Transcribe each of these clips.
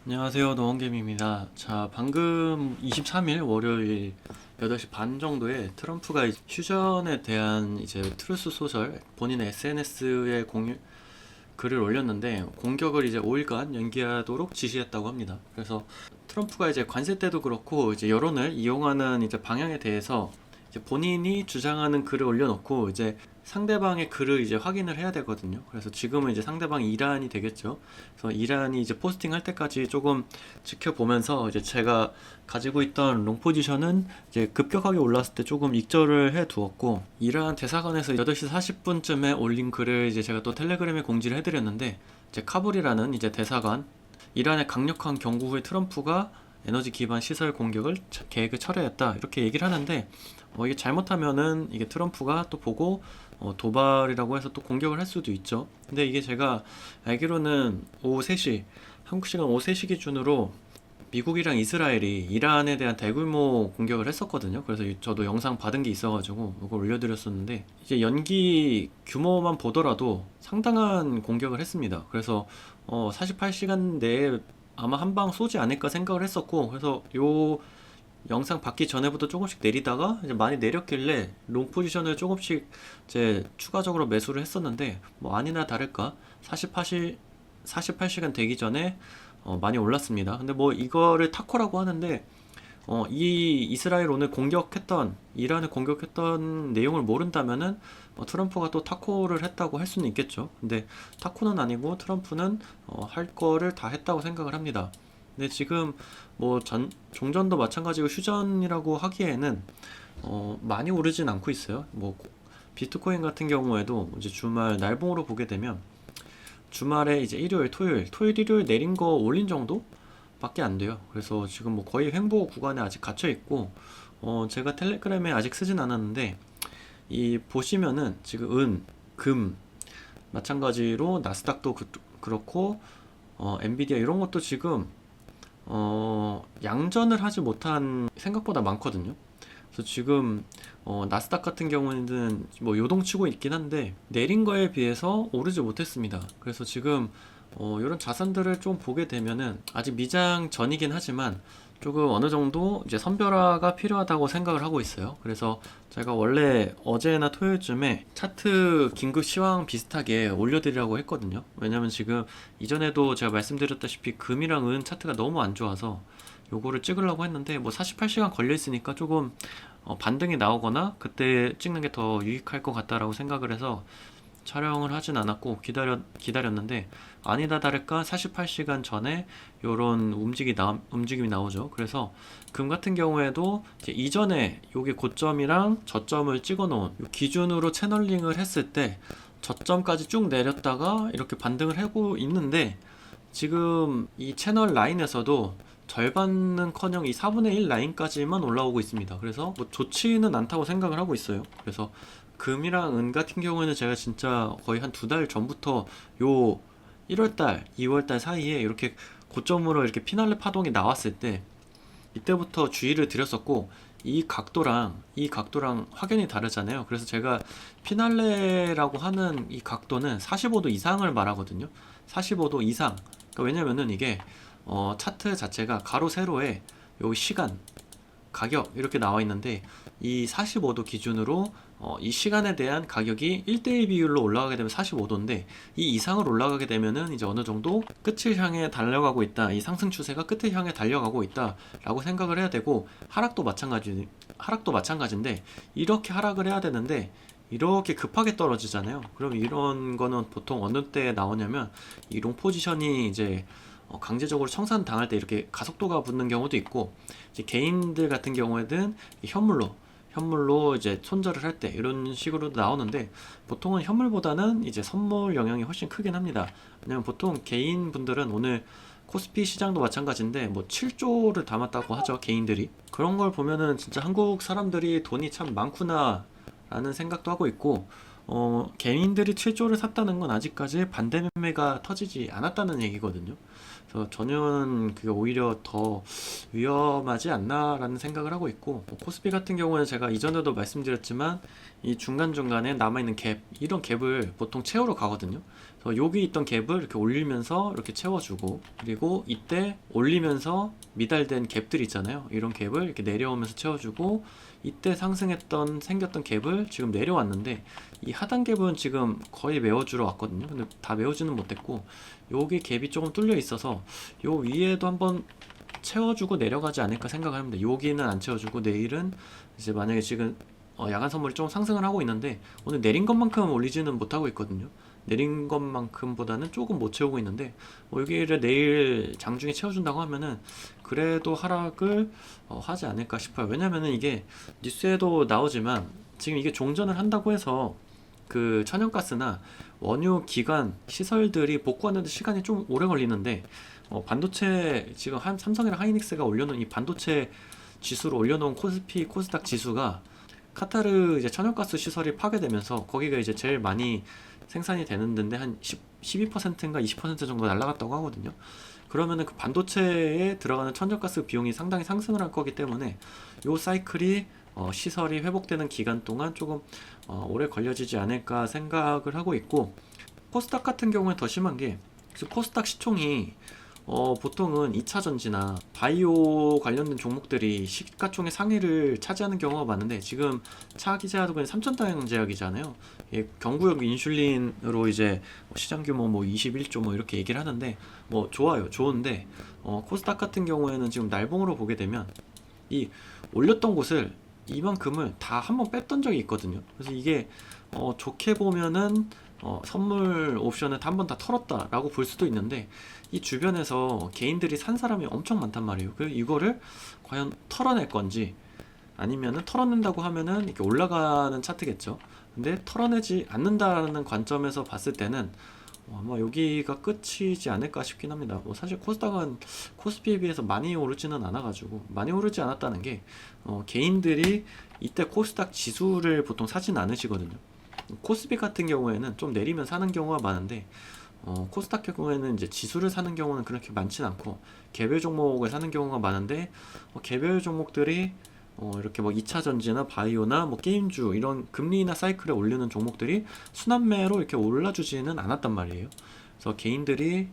안녕하세요, 노원겸입니다. 자, 방금 23일 월요일 8시 반 정도에 트럼프가 휴전에 대한 이제 트루스 소셜 본인의 SNS에 글을 올렸는데 공격을 이제 5일간 연기하도록 지시했다고 합니다. 그래서 트럼프가 이제 관세 때도 그렇고 이제 여론을 이용하는 이제 방향에 대해서 이제 본인이 주장하는 글을 올려놓고 이제 상대방의 글을 이제 확인을 해야 되거든요. 그래서 지금은 이제 상대방이 이란이 되겠죠. 그래서 이란이 이제 포스팅 할 때까지 조금 지켜보면서 이제 제가 가지고 있던 롱 포지션은 이제 급격하게 올랐을 때 조금 익절을 해 두었고, 이란 대사관에서 8시 40분쯤에 올린 글을 이제 제가 또 텔레그램에 공지를 해드렸는데, 이제 카불이라는 이제 대사관, 이란의 강력한 경고 후에 트럼프가 에너지 기반 시설 공격을 계획을 철회했다 이렇게 얘기를 하는데, 이게 잘못하면은 이게 트럼프가 또 보고 도발이라고 해서 또 공격을 할 수도 있죠. 근데 이게 제가 알기로는 오후 3시, 한국 시간 오후 3시 기준으로 미국이랑 이스라엘이 이란에 대한 대규모 공격을 했었거든요. 그래서 저도 영상 받은 게 있어가지고 이걸 올려드렸었는데, 이제 연기 규모만 보더라도 상당한 공격을 했습니다. 그래서 48시간 내에 아마 한 방 쏘지 않을까 생각을 했었고, 그래서 요 영상 받기 전에부터 조금씩 내리다가 이제 많이 내렸길래 롱 포지션을 조금씩 이제 추가적으로 매수를 했었는데, 뭐 아니나 다를까 48시간 되기 전에 많이 올랐습니다. 근데 뭐 이거를 타코라고 하는데, 이 이스라엘 오늘 공격했던 이란을 공격했던 내용을 모른다면은 트럼프가 또 타코를 했다고 할 수는 있겠죠. 근데 타코는 아니고 트럼프는 할 거를 다 했다고 생각을 합니다. 근데 지금 뭐 종전도 마찬가지고 휴전이라고 하기에는 많이 오르진 않고 있어요. 뭐 비트코인 같은 경우에도 이제 주말 날봉으로 보게 되면 주말에 이제 일요일, 토요일, 일요일 내린 거 올린 정도? 밖에 안 돼요. 그래서 지금 뭐 거의 횡보 구간에 아직 갇혀 있고, 제가 텔레그램에 아직 쓰진 않았는데, 이 보시면은 지금 금, 마찬가지로 나스닥도 그렇고, 엔비디아 이런 것도 지금 양전을 하지 못한 생각보다 많거든요. 그래서 지금 나스닥 같은 경우에는 뭐 요동치고 있긴 한데 내린 거에 비해서 오르지 못했습니다. 그래서 지금 이런 자산들을 좀 보게 되면은 아직 미장 전이긴 하지만 조금 어느 정도 이제 선별화가 필요하다고 생각을 하고 있어요. 그래서 제가 원래 어제나 토요일쯤에 차트 긴급 시황 비슷하게 올려드리려고 했거든요. 왜냐면 지금 이전에도 제가 말씀드렸다시피 금이랑 은 차트가 너무 안 좋아서 요거를 찍으려고 했는데, 뭐 48시간 걸려 있으니까 조금 반등이 나오거나 그때 찍는 게 더 유익할 것 같다라고 생각을 해서 촬영을 하진 않았고 기다렸는데, 아니다 다를까 48시간 전에 요런 움직임이 나오죠. 그래서 금 같은 경우에도 이제 이전에 요게 고점이랑 저점을 찍어 놓은 요 기준으로 채널링을 했을 때 저점까지 쭉 내렸다가 이렇게 반등을 하고 있는데, 지금 이 채널 라인에서도 절반은커녕 이 4분의 1 라인까지만 올라오고 있습니다. 그래서 뭐 좋지는 않다고 생각을 하고 있어요. 그래서 금이랑 은 같은 경우에는 제가 진짜 거의 한 2달 전부터 요 1월달, 2월달 사이에 이렇게 고점으로 이렇게 피날레 파동이 나왔을 때 이때부터 주의를 드렸었고, 이 각도랑 확연히 다르잖아요. 그래서 제가 피날레라고 하는 이 각도는 45도 이상을 말하거든요. 45도 이상. 그러니까 왜냐면은 이게 차트 자체가 가로 세로에 요 시간, 가격 이렇게 나와 있는데, 이 45도 기준으로 이 시간에 대한 가격이 1대1 비율로 올라가게 되면 45도인데, 이 이상으로 올라가게 되면은 이제 어느 정도 끝을 향해 달려가고 있다, 이 상승 추세가 끝을 향해 달려가고 있다 라고 생각을 해야 되고, 하락도 마찬가지인데 이렇게 하락을 해야 되는데 이렇게 급하게 떨어지잖아요. 그럼 이런 거는 보통 어느 때 나오냐면, 이 롱 포지션이 이제 강제적으로 청산 당할 때 이렇게 가속도가 붙는 경우도 있고, 이제 개인들 같은 경우에는 현물로 이제 손절을 할 때 이런 식으로 나오는데, 보통은 현물보다는 이제 선물 영향이 훨씬 크긴 합니다. 왜냐면 보통 개인 분들은 오늘 코스피 시장도 마찬가지인데 뭐 7조를 담았다고 하죠, 개인들이. 그런 걸 보면은 진짜 한국 사람들이 돈이 참 많구나 라는 생각도 하고 있고, 개인들이 7조를 샀다는 건 아직까지 반대 매매가 터지지 않았다는 얘기거든요. 그래서 저는 그게 오히려 더 위험하지 않나라는 생각을 하고 있고, 뭐 코스피 같은 경우는 제가 이전에도 말씀드렸지만 이 중간중간에 남아있는 갭, 이런 갭을 보통 채우러 가거든요. 그래서 여기 있던 갭을 이렇게 올리면서 이렇게 채워주고, 그리고 이때 올리면서 미달된 갭들 있잖아요. 이런 갭을 이렇게 내려오면서 채워주고, 이때 생겼던 갭을 지금 내려왔는데, 이 하단 갭은 지금 거의 메워주러 왔거든요. 근데 다 메우지는 못했고, 여기 갭이 조금 뚫려 있어서 요 위에도 한번 채워주고 내려가지 않을까 생각을 합니다. 여기는 안 채워주고, 내일은 이제 만약에 지금 야간 선물이 좀 상승을 하고 있는데, 오늘 내린 것만큼 올리지는 못하고 있거든요. 내린 것만큼보다는 조금 못 채우고 있는데, 여기를 내일 장중에 채워준다고 하면은 그래도 하락을 하지 않을까 싶어요. 왜냐면은 이게 뉴스에도 나오지만 지금 이게 종전을 한다고 해서 그 천연가스나 원유 기관 시설들이 복구하는 데 시간이 좀 오래 걸리는데, 반도체 지금 삼성이랑 하이닉스가 올려놓은 이 반도체 지수를 올려놓은 코스피 코스닥 지수가 카타르 이제 천연가스 시설이 파괴되면서 거기가 이제 제일 많이 생산이 되는 데인데 한 12%인가 20% 정도 날라갔다고 하거든요. 그러면은 그 반도체에 들어가는 천연가스 비용이 상당히 상승을 할 거기 때문에 요 사이클이 시설이 회복되는 기간 동안 조금 오래 걸려지지 않을까 생각을 하고 있고, 코스닥 같은 경우에 더 심한 게 코스닥 시총이 보통은 2차 전지나 바이오 관련된 종목들이 시가총의 상위를 차지하는 경우가 많은데, 지금 차 기제하고 3,000당 제약이잖아요. 경구역 인슐린으로 이제 시장 규모 뭐 21조 뭐 이렇게 얘기를 하는데, 뭐 좋아요, 좋은데 코스닥 같은 경우에는 지금 날봉으로 보게 되면 이 올렸던 곳을 이만큼을 다 한번 뺐던 적이 있거든요. 그래서 이게 좋게 보면은 선물 옵션을 한 번 다 털었다라고 볼 수도 있는데, 이 주변에서 개인들이 산 사람이 엄청 많단 말이에요. 그래서 이거를 과연 털어낼 건지, 아니면은 털어낸다고 하면은 이렇게 올라가는 차트겠죠. 근데 털어내지 않는다는 관점에서 봤을 때는 아마 여기가 끝이지 않을까 싶긴 합니다. 뭐 사실 코스닥은 코스피에 비해서 많이 오르지는 않아가지고, 많이 오르지 않았다는 게 개인들이 이때 코스닥 지수를 보통 사진 않으시거든요. 코스피 같은 경우에는 좀 내리면 사는 경우가 많은데, 코스닥 경우에는 이제 지수를 사는 경우는 그렇게 많진 않고 개별 종목을 사는 경우가 많은데, 개별 종목들이 이렇게 뭐 2차 전지나 바이오나 뭐 게임주 이런 금리나 사이클에 올리는 종목들이 순환매로 이렇게 올라주지는 않았단 말이에요. 그래서 개인들이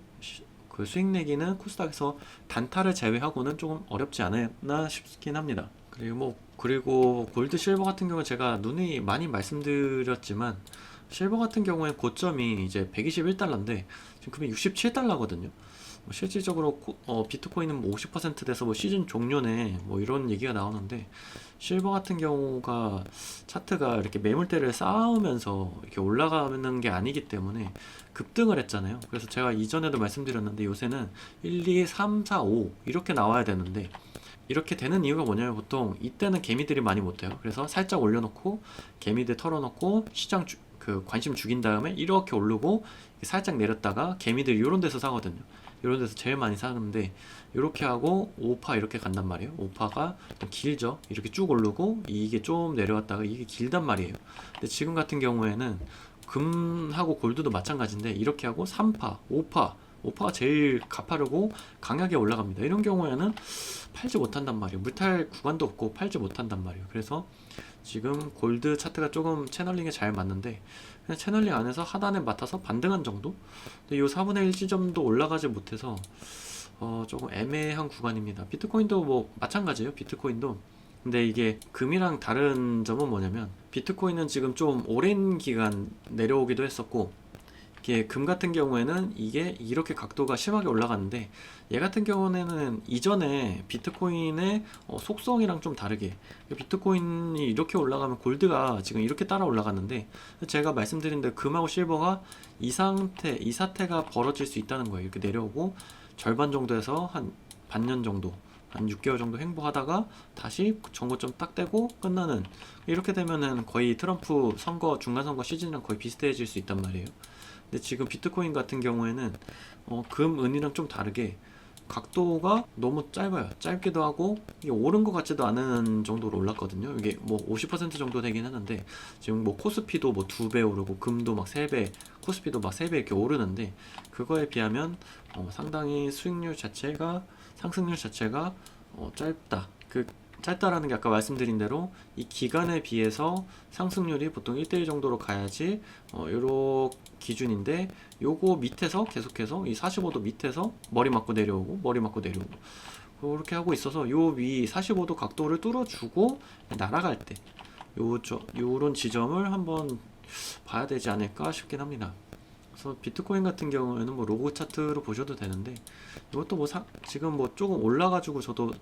그 수익 내기는 코스닥에서 단타를 제외하고는 조금 어렵지 않았나 싶긴 합니다. 그리고 골드 실버 같은 경우 제가 누누이 많이 말씀드렸지만, 실버 같은 경우에 고점이 이제 121달러인데 지금 금액 67달러거든요. 실질적으로 비트코인은 뭐 50% 돼서 뭐 시즌 종료네 뭐 이런 얘기가 나오는데, 실버 같은 경우가 차트가 이렇게 매물대를 쌓으면서 이렇게 올라가는 게 아니기 때문에 급등을 했잖아요. 그래서 제가 이전에도 말씀드렸는데, 요새는 1, 2, 3, 4, 5 이렇게 나와야 되는데, 이렇게 되는 이유가 뭐냐면 보통 이때는 개미들이 많이 못해요. 그래서 살짝 올려놓고 개미들 털어놓고 시장 그 관심 죽인 다음에 이렇게 오르고 살짝 내렸다가 개미들이 이런 데서 사거든요. 이런 데서 제일 많이 사는데, 이렇게 하고 5파 이렇게 간단 말이에요. 5파가 좀 길죠. 이렇게 쭉 오르고 이게 좀 내려왔다가 이게 길단 말이에요. 근데 지금 같은 경우에는 금하고 골드도 마찬가지인데, 이렇게 하고 3파, 5파가 제일 가파르고 강하게 올라갑니다. 이런 경우에는 팔지 못한단 말이에요. 물탈 구간도 없고 팔지 못한단 말이에요. 그래서 지금 골드 차트가 조금 채널링에 잘 맞는데, 그냥 채널링 안에서 하단에 맡아서 반등한 정도? 근데 요 4분의 1 지점도 올라가지 못해서 조금 애매한 구간입니다. 비트코인도 뭐 마찬가지예요. 비트코인도. 근데 이게 금이랑 다른 점은 뭐냐면, 비트코인은 지금 좀 오랜 기간 내려오기도 했었고, 이게 금 같은 경우에는 이게 이렇게 각도가 심하게 올라갔는데, 얘 같은 경우에는 이전에 비트코인의 속성이랑 좀 다르게, 비트코인이 이렇게 올라가면 골드가 지금 이렇게 따라 올라갔는데, 제가 말씀드린 대로 금하고 실버가 이 사태가 벌어질 수 있다는 거예요. 이렇게 내려오고 절반 정도에서 한 반년 정도, 한 6개월 정도 횡보하다가 다시 정고점 딱 떼고 끝나는, 이렇게 되면은 거의 트럼프 선거 중간선거 시즌이랑 거의 비슷해질 수 있단 말이에요. 근데 지금 비트코인 같은 경우에는 금, 은이랑 좀 다르게 각도가 너무 짧아요. 짧기도 하고 이게 오른 것 같지도 않은 정도로 올랐거든요. 이게 뭐 50% 정도 되긴 하는데 지금 뭐 코스피도 뭐 2배 오르고 금도 막 3배, 코스피도 막 3배 이렇게 오르는데 그거에 비하면 상당히 수익률 자체가 상승률 자체가 짧다. 그 짧다라는 게 아까 말씀드린 대로 이 기간에 비해서 상승률이 보통 1대1 정도로 가야지 요런 기준인데 요거 밑에서 계속해서 이 45도 밑에서 머리 맞고 내려오고 머리 맞고 내려오고 그렇게 하고 있어서 요 위 45도 각도를 뚫어주고 날아갈 때 요런 지점을 한번 봐야 되지 않을까 싶긴 합니다. 그래서 비트코인 같은 경우에는 뭐 로그 차트로 보셔도 되는데 이것도 뭐 지금 뭐 조금 올라가지고 저도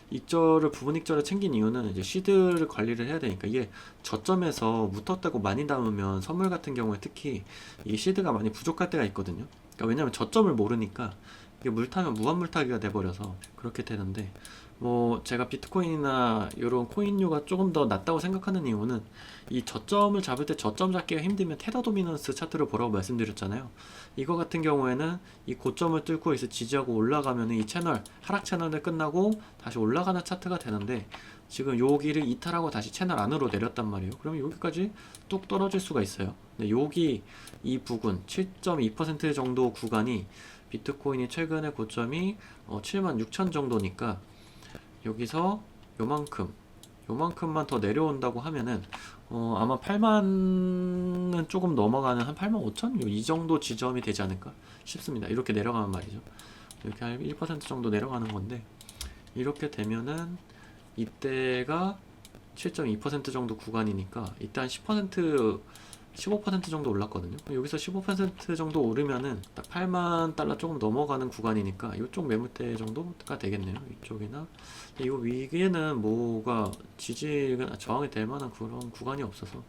익절을 부분 익절을 챙긴 이유는 이제 시드를 관리를 해야 되니까 이게 저점에서 묻었다고 많이 남으면 선물 같은 경우에 특히 이 시드가 많이 부족할 때가 있거든요. 그러니까 왜냐면 저점을 모르니까 이게 물 타면 무한 물타기가 돼버려서 그렇게 되는데 뭐 제가 비트코인이나 이런 코인류가 조금 더 낫다고 생각하는 이유는 이 저점을 잡을 때 저점 잡기가 힘들면 테더 도미넌스 차트를 보라고 말씀드렸잖아요. 이거 같은 경우에는 이 고점을 뚫고 있어 지지하고 올라가면 이 채널 하락 채널을 끝나고 다시 올라가는 차트가 되는데 지금 여기를 이탈하고 다시 채널 안으로 내렸단 말이에요. 그러면 여기까지 뚝 떨어질 수가 있어요. 근데 여기 이 부분 7.2% 정도 구간이 비트코인이 최근의 고점이 76,000 정도니까 여기서 요만큼만 더 내려온다고 하면은 아마 8만은 조금 넘어가는 한 8만 5천? 이 정도 지점이 되지 않을까 싶습니다. 이렇게 내려가면 말이죠. 이렇게 한 1% 정도 내려가는 건데 이렇게 되면은 이때가 7.2% 정도 구간이니까 일단 10% 15% 정도 올랐거든요. 여기서 15% 정도 오르면은 딱 8만 달러 조금 넘어가는 구간이니까 이쪽 매물대 정도가 되겠네요. 이쪽이나 이 위에는 뭐가 지지가 저항이 될 만한 그런 구간이 없어서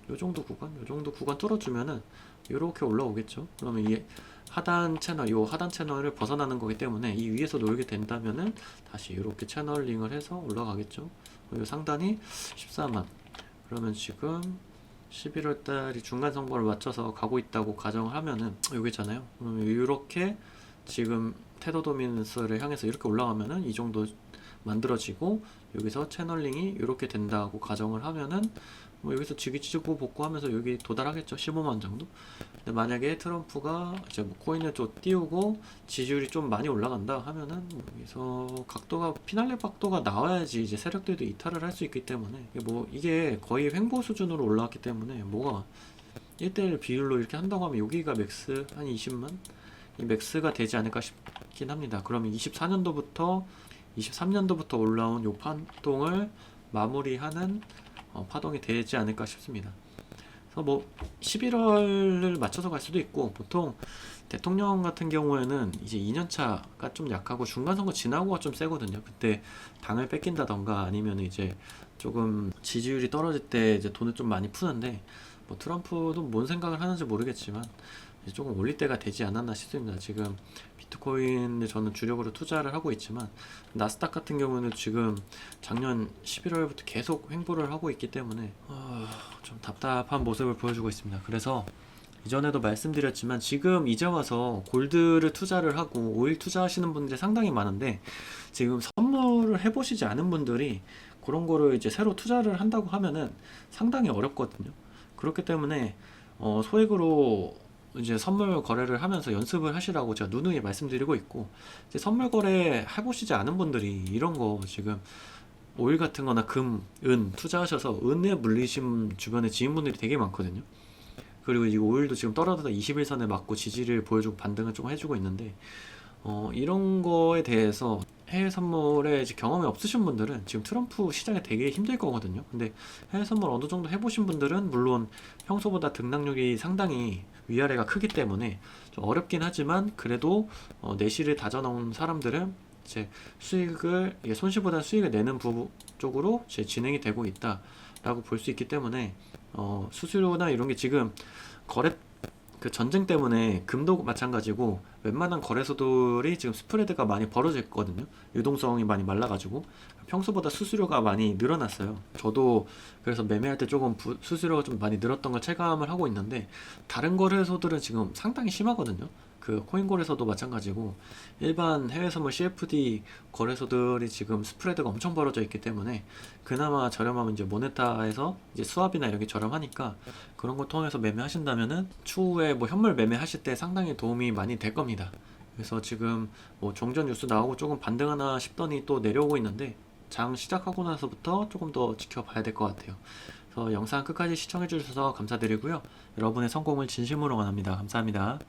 요 정도 구간 뚫어주면은 이렇게 올라오겠죠. 그러면 이 하단 채널, 요 하단 채널을 벗어나는 거기 때문에 이 위에서 놀게 된다면은 다시 이렇게 채널링을 해서 올라가겠죠. 그리고 상단이 14만. 그러면 지금 11월 달이 중간 선거를 맞춰서 가고 있다고 가정을 하면은 여기잖아요. 그러면 이렇게 지금 테더 도미넌스를 향해서 이렇게 올라가면은 이 정도 만들어지고 여기서 채널링이 이렇게 된다고 가정을 하면은 뭐 여기서 지지고 복구하면서 여기 도달하겠죠. 15만 정도. 근데 만약에 트럼프가 이제 뭐 코인을 좀 띄우고 지지율이 좀 많이 올라간다 하면은 여기서 각도가 피날레 각도가 나와야지 이제 세력들도 이탈을 할 수 있기 때문에 이게 거의 횡보 수준으로 올라왔기 때문에 뭐가 1대1 비율로 이렇게 한다고 하면 여기가 맥스 한 20만 이 맥스가 되지 않을까 싶긴 합니다. 그러면 23년도부터 올라온 요 파동을 마무리하는 파동이 되지 않을까 싶습니다. 그래서 뭐 11월을 맞춰서 갈 수도 있고 보통 대통령 같은 경우에는 이제 2년차가 좀 약하고 중간선거 지나고가 좀 세거든요. 그때 당을 뺏긴다던가 아니면 이제 조금 지지율이 떨어질 때 이제 돈을 좀 많이 푸는데 뭐 트럼프도 뭔 생각을 하는지 모르겠지만 이제 조금 올릴 때가 되지 않았나 싶습니다. 지금 비트코인을 저는 주력으로 투자를 하고 있지만 나스닥 같은 경우는 지금 작년 11월부터 계속 횡보를 하고 있기 때문에 좀 답답한 모습을 보여주고 있습니다. 그래서 이전에도 말씀드렸지만 지금 이제 와서 골드를 투자를 하고 오일 투자하시는 분들이 상당히 많은데 지금 선물을 해보시지 않은 분들이 그런 거를 이제 새로 투자를 한다고 하면은 상당히 어렵거든요. 그렇기 때문에 소액으로 이제 선물 거래를 하면서 연습을 하시라고 제가 누누이 말씀드리고 있고 이제 선물 거래 해보시지 않은 분들이 이런 거 지금 오일 같은 거나 금, 은 투자하셔서 은에 물리신 주변에 지인분들이 되게 많거든요. 그리고 이 오일도 지금 떨어져서 21선에 맞고 지지를 보여주고 반등을 좀 해주고 있는데 이런 거에 대해서 해외 선물에 이제 경험이 없으신 분들은 지금 트럼프 시장에 되게 힘들 거거든요. 근데 해외 선물 어느 정도 해보신 분들은 물론 평소보다 등락률이 상당히 위아래가 크기 때문에 좀 어렵긴 하지만 그래도 내실을 다져놓은 사람들은 이제 손실보다 수익을 내는 부분 쪽으로 이제 진행이 되고 있다라고 볼 수 있기 때문에 수수료나 이런 게 지금 거래 그 전쟁 때문에 금도 마찬가지고 웬만한 거래소들이 지금 스프레드가 많이 벌어져 있거든요. 유동성이 많이 말라가지고 평소보다 수수료가 많이 늘어났어요. 저도 그래서 매매할 때 조금 수수료가 좀 많이 늘었던 걸 체감을 하고 있는데 다른 거래소들은 지금 상당히 심하거든요. 그 코인골에서도 마찬가지고 일반 해외 선물 CFD 거래소들이 지금 스프레드가 엄청 벌어져 있기 때문에 그나마 저렴하면 이제 모네타에서 이제 수압이나 이런 게 저렴하니까 그런 걸 통해서 매매하신다면은 추후에 뭐 현물 매매하실 때 상당히 도움이 많이 될 겁니다. 그래서 지금 뭐 종전 뉴스 나오고 조금 반등하나 싶더니 또 내려오고 있는데 장 시작하고 나서부터 조금 더 지켜봐야 될 것 같아요. 그래서 영상 끝까지 시청해 주셔서 감사드리고요. 여러분의 성공을 진심으로 원합니다. 감사합니다.